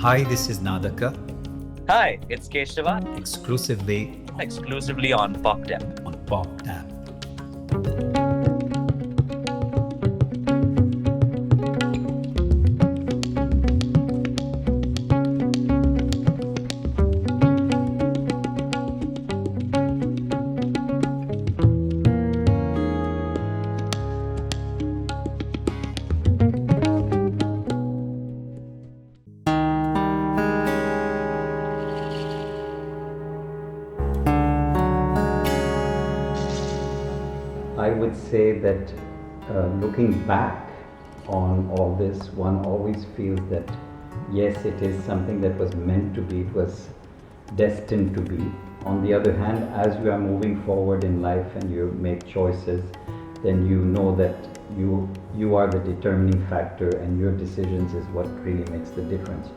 Hi, this is NADAKA. Hi, it's Keshava, Exclusively on POPP DAAP. on POPP DAAP. I would say that looking back on all this, one always feels that yes, it is something that was meant to be, it was destined to be. On the other hand, as you are moving forward in life and you make choices, then you know that you are the determining factor and your decisions is what really makes the difference.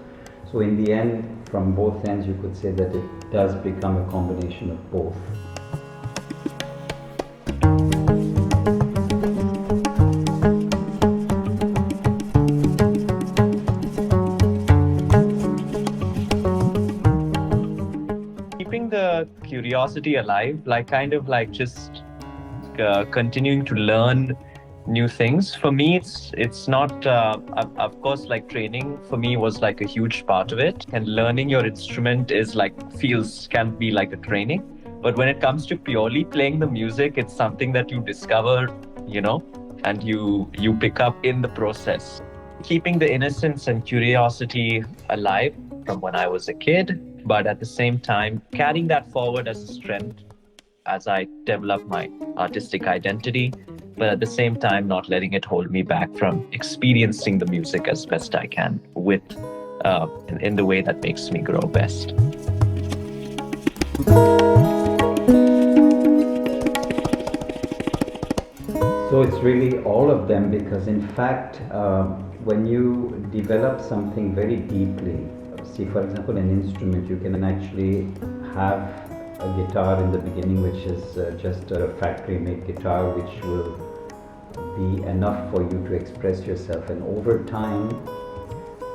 So in the end, from both ends, you could say that it does become a combination of both. Keeping the curiosity alive, like just continuing to learn new things. For me, it's not. Of course, like training for me was like a huge part of it, and learning your instrument is like can be like a training. But when it comes to purely playing the music, it's something that you discover, you know, and you pick up in the process. Keeping the innocence and curiosity alive from when I was a kid, but at the same time carrying that forward as a strength as I develop my artistic identity, but at the same time not letting it hold me back from experiencing the music as best I can with in the way that makes me grow best. So it's really all of them because, in fact, when you develop something very deeply, see, for example, an instrument, you can actually have a guitar in the beginning, which is just a factory made guitar, which will be enough for you to express yourself. And over time,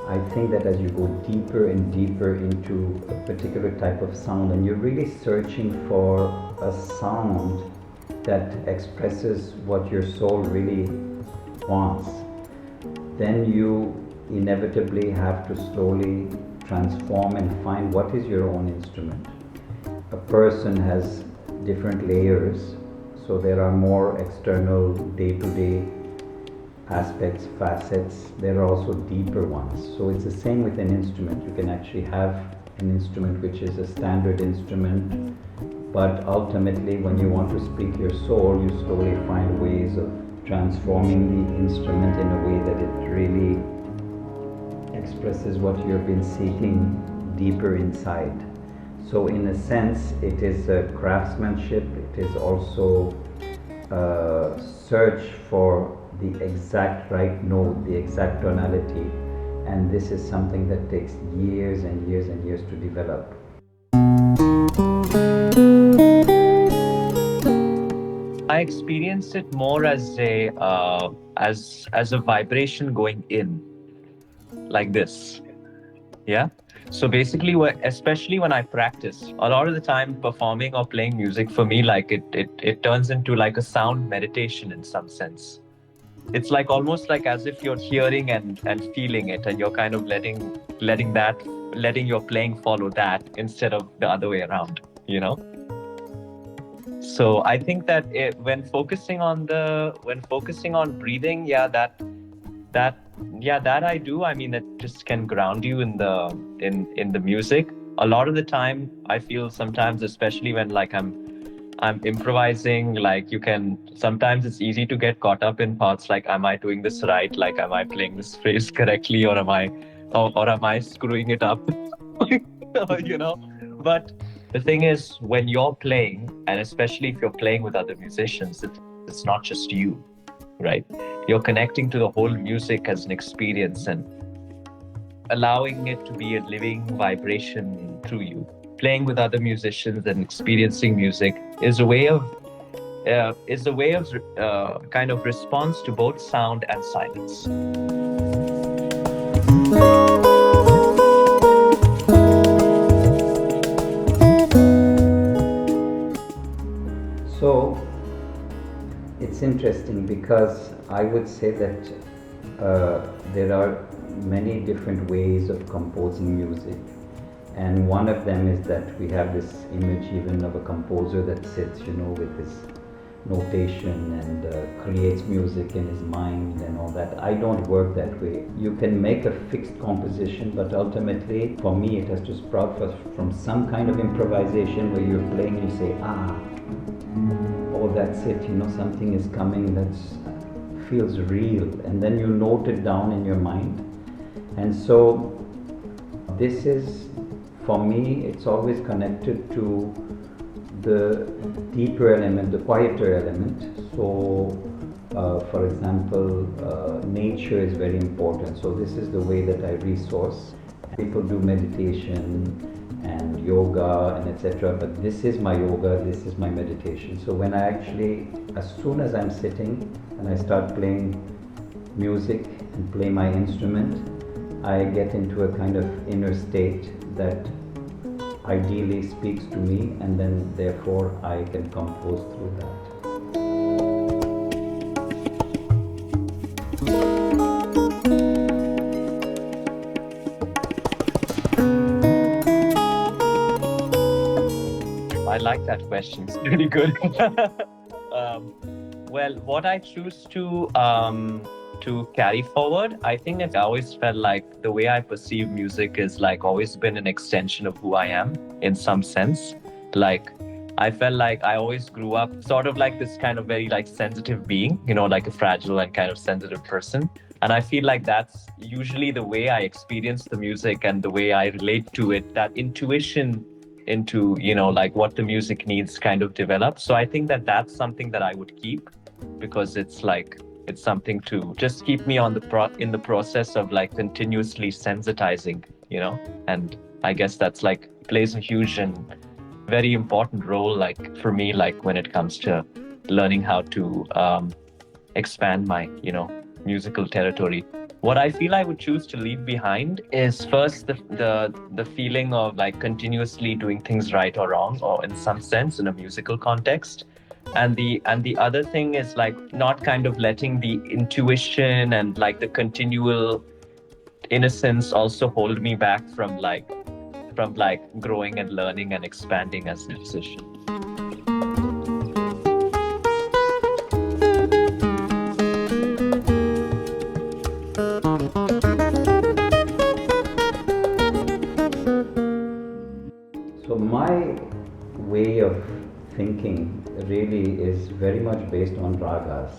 I think that as you go deeper and deeper into a particular type of sound, and you're really searching for a sound that expresses what your soul really wants, then you inevitably have to slowly transform and find what is your own instrument. A person has different layers, so there are more external day-to-day aspects, facets. There are also deeper ones. So it's the same with an instrument. You can actually have an instrument which is a standard instrument, but ultimately when you want to speak your soul, you slowly find ways of transforming the instrument in a way that it really expresses what you've been seeking deeper inside. So in a sense, it is a craftsmanship. It is also a search for the exact right note, the exact tonality, and this is something that takes years and years and years to develop. I experienced it more as a as a vibration going in, like this. Yeah. So basically, especially when I practice, a lot of the time performing or playing music for me, like it turns into like a sound meditation in some sense. It's like almost like as if you're hearing and feeling it, and you're kind of letting your playing follow that instead of the other way around, you know? So I think that when focusing on breathing, that that I do. I mean, it just can ground you in the music. A lot of the time, I feel sometimes, especially when like I'm improvising, like you can sometimes it's easy to get caught up in parts like, am I doing this right? Like, am I playing this phrase correctly, or am I screwing it up? You know. But the thing is, when you're playing, and especially if you're playing with other musicians, it's not just you, right? You're connecting to the whole music as an experience and allowing it to be a living vibration through you. Playing with other musicians and experiencing music is a way of kind of response to both sound and silence. interesting because I would say that there are many different ways of composing music. And one of them is that we have this image even of a composer that sits, with his notation and creates music in his mind and all that. I don't work that way. You can make a fixed composition, but ultimately, for me, it has to sprout from some kind of improvisation where you're playing, you say, oh, that's it, something is coming that feels real. And then you note it down in your mind. And so, this is, for me, it's always connected to the deeper element, the quieter element. So, for example, nature is very important. So this is the way that I resource. People do meditation and yoga and etc. But this is my yoga, this is my meditation. So when I actually, as soon as I'm sitting and I start playing music and play my instrument, I get into a kind of inner state that ideally speaks to me, and then therefore I can compose through that. I like that question. It's really good. Well, what I choose to carry forward, I think I always felt like the way I perceive music is like always been an extension of who I am in some sense. Like I felt like I always grew up sort of like this kind of very like sensitive being, like a fragile and kind of sensitive person. And I feel like that's usually the way I experience the music and the way I relate to it, that intuition into, like what the music needs kind of develops. So I think that that's something that I would keep, because it's like, it's something to just keep me on in the process of like continuously sensitizing, and I guess that's like plays a huge and very important role, like for me, like when it comes to learning how to expand my, musical territory. What I feel I would choose to leave behind is first the feeling of like continuously doing things right or wrong, or in some sense in a musical context. And the other thing is like not kind of letting the intuition and like the continual innocence also hold me back from like growing and learning and expanding as a musician. So my way of thinking really is very much based on ragas,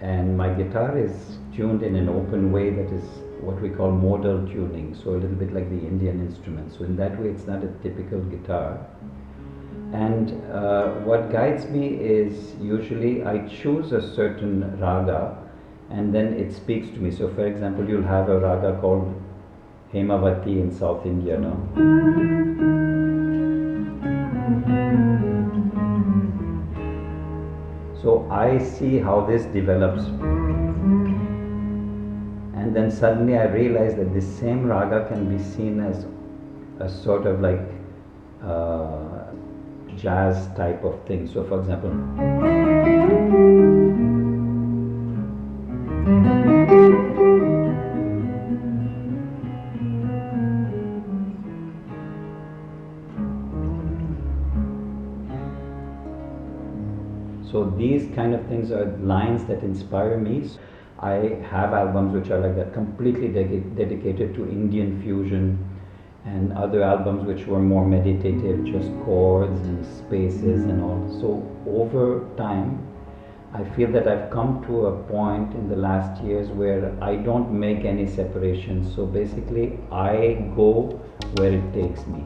and my guitar is tuned in an open way that is what we call modal tuning, so a little bit like the Indian instrument. So in that way it's not a typical guitar. And what guides me is usually I choose a certain raga and then it speaks to me. So for example, you'll have a raga called Hemavati in South India, no? So I see how this develops, and then suddenly I realize that this same raga can be seen as a sort of like jazz type of thing. So for example, so these kind of things are lines that inspire me. I have albums which are like that, completely dedicated to Indian fusion, and other albums which were more meditative, just chords and spaces and all. So over time, I feel that I've come to a point in the last years where I don't make any separation. So basically, I go where it takes me.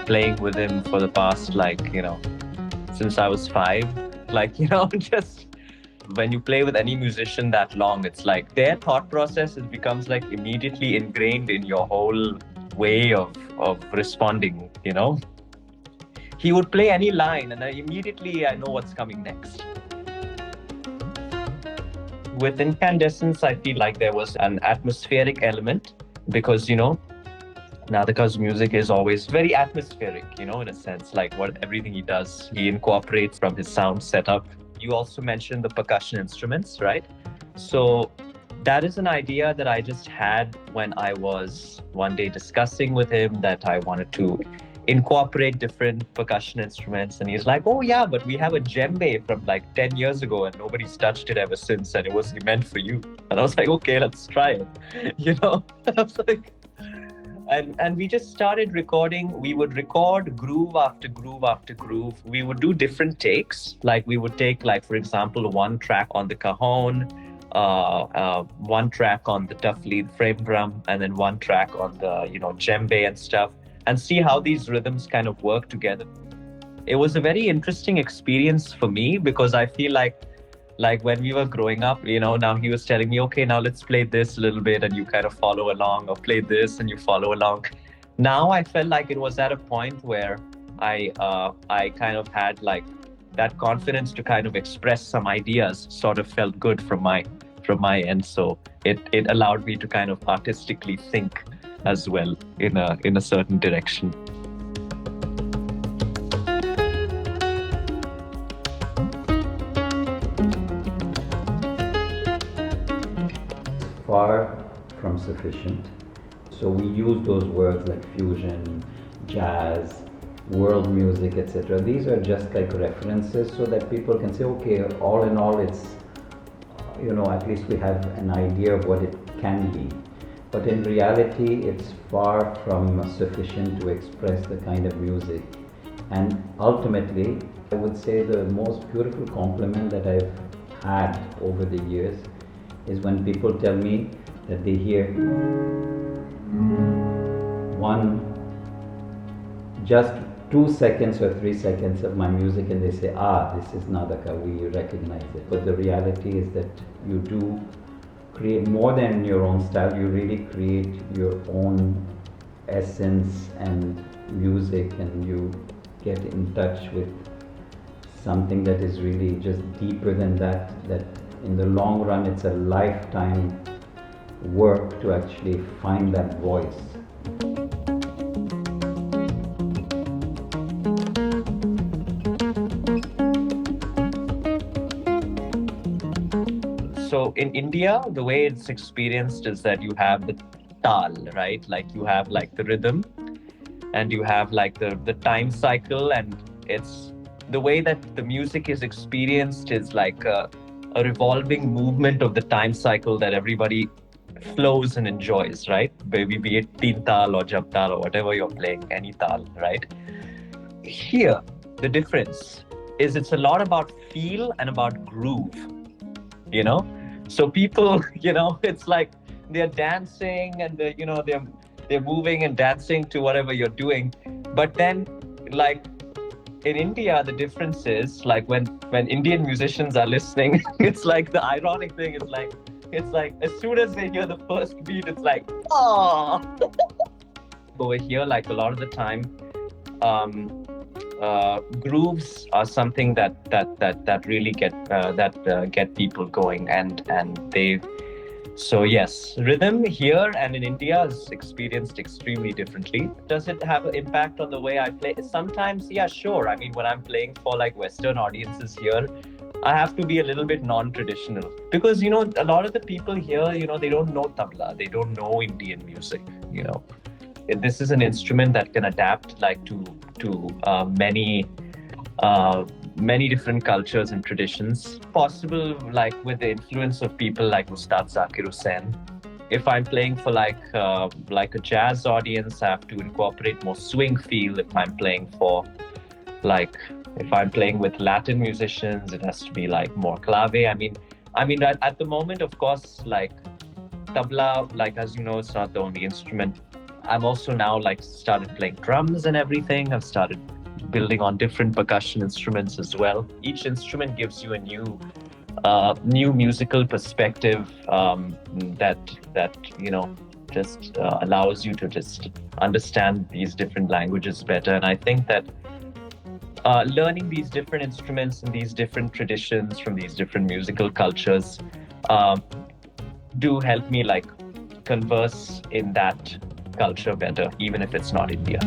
Playing with him for the past, since I was 5, just when you play with any musician that long, it's like their thought process becomes like immediately ingrained in your whole way of responding, He would play any line and I know what's coming next. with Incandescence, I feel like there was an atmospheric element because, Nadaka's music is always very atmospheric, in a sense, like what everything he does, he incorporates from his sound setup. You also mentioned the percussion instruments, right? So that is an idea that I just had when I was one day discussing with him that I wanted to incorporate different percussion instruments. And he's like, oh, yeah, but we have a djembe from like 10 years ago and nobody's touched it ever since. And it was meant for you. And I was like, okay, let's try it. I was like, and we just started recording. We would record groove after groove after groove. We would do different takes. Like we would take, like, for example, one track on the cajon, one track on the tough lead frame drum, and then one track on the, djembe and stuff, and see how these rhythms kind of work together. It was a very interesting experience for me because I feel like when we were growing up, now he was telling me, okay, now let's play this a little bit and you kind of follow along, or play this and you follow along. Now I felt like it was at a point where I kind of had like that confidence to kind of express some ideas, sort of felt good from my end. So it allowed me to kind of artistically think as well in a certain direction. Far from sufficient. So we use those words like fusion, jazz, world music, etc. These are just like references so that people can say, okay, all in all, it's, at least we have an idea of what it can be. But in reality, it's far from sufficient to express the kind of music. And ultimately, I would say the most beautiful compliment that I've had over the years is when people tell me that they hear just 2 seconds or 3 seconds of my music and they say, this is Nadaka, we recognize it. But the reality is that you do create more than your own style, you really create your own essence and music, and you get in touch with something that is really just deeper than that in the long run, it's a lifetime work to actually find that voice. So in India, the way it's experienced is that you have the tal, right? Like you have like the rhythm and you have like the time cycle, and it's the way that the music is experienced is like a revolving movement of the time cycle that everybody flows and enjoys, right? Maybe be it teen tal or jab tal or whatever you're playing, any tal, right? Here, the difference is it's a lot about feel and about groove, So people, it's like they're dancing and they're moving and dancing to whatever you're doing. But then, like, in India, the difference is like when Indian musicians are listening, it's like the ironic thing is like, it's like as soon as they hear the first beat, it's like, oh. Over here, like a lot of the time, grooves are something that really get people going, and they. So yes, rhythm here and in India is experienced extremely differently. Does it have an impact on the way I play? Sometimes, yeah, sure. I mean, when I'm playing for like Western audiences here, I have to be a little bit non-traditional because, a lot of the people here, they don't know tabla, they don't know Indian music, This is an instrument that can adapt like to many different cultures and traditions. Possible like with the influence of people like Ustad Zakir Hussain. If I'm playing for like a jazz audience, I have to incorporate more swing feel. If I'm playing if I'm playing with Latin musicians, it has to be like more clave. I mean at the moment, of course, like tabla, like as you know, it's not the only instrument. I'm also now like started playing drums and everything. I've started building on different percussion instruments as well. Each instrument gives you a new musical perspective that just allows you to just understand these different languages better. And I think that learning these different instruments and these different traditions from these different musical cultures um, do help me like converse in that culture better, even if it's not India.